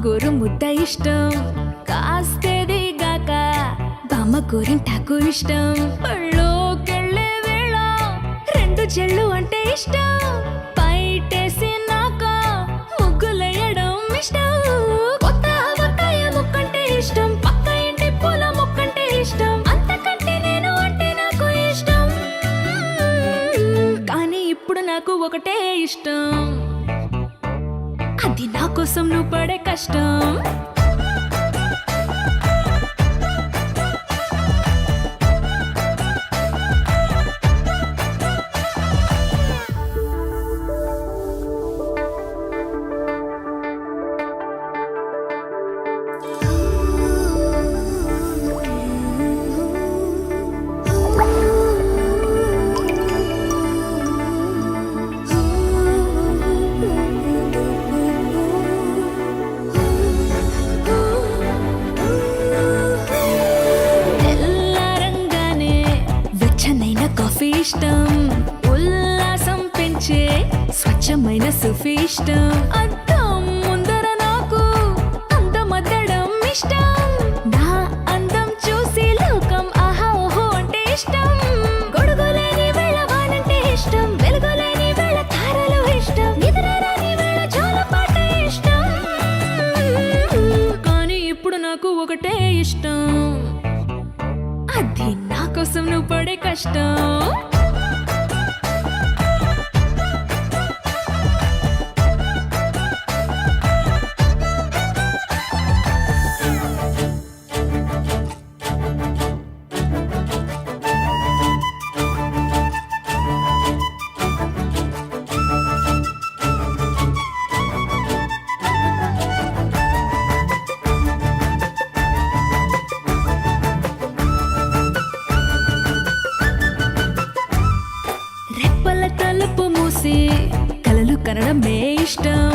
గోరు ముద్ద ఇష్టం, కాస్తేదిగాక బామ్మ గోరింటాకు ఇష్టం. పళ్ళోకెళ్ళే వేళ రెండు చెళ్ళు అంటే ఇష్టం, బయటేసినాక ముగ్గులేయడం ఇష్టం. కొత్త ఆవకాయ ముక్కంటే ఇష్టం, పక్క ఇంటి పూల మొక్కంటే ఇష్టం. అంతకంటే నేను అంటే నాకు ఇష్టం, కానీ ఇప్పుడు నాకు ఒకటే ఇష్టం, అది నా కోసం నువ్వు పడే కష్టం. కాఫీ ఇష్టం, ఉల్లాసం పెంచే స్వచ్ఛమైన సుఫీ ఇష్టం. అద్దం ముందర నాకు అందమద్దడం ఇష్టం, నా అందం చూసి లోకం ఆహా ఓహో అంటే ఇష్టం. గొడుగులేని వేళ వానంటే ఇష్టం, వెలుగులేని వేళ తారలు ఇష్టం, నిద్రరాని వేళ జోలపాట ఇష్టం, కానీ ఇప్పుడు నాకు ఒకటే ఇష్టం, అది నా కోసం నువ్వు పడే కష్టం. తలుపు మూసి కలలు కనడమే ఇష్టం,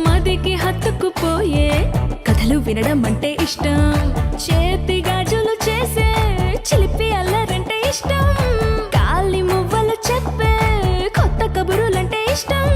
మదికి హత్తుకుపోయే కథలు వినడం అంటే ఇష్టం. చేతి గాజులు చేసే చిలిపి అల్లరంటే ఇష్టం, గాలి మువ్వలు చెప్పే కొత్త కబురులంటే ఇష్టం.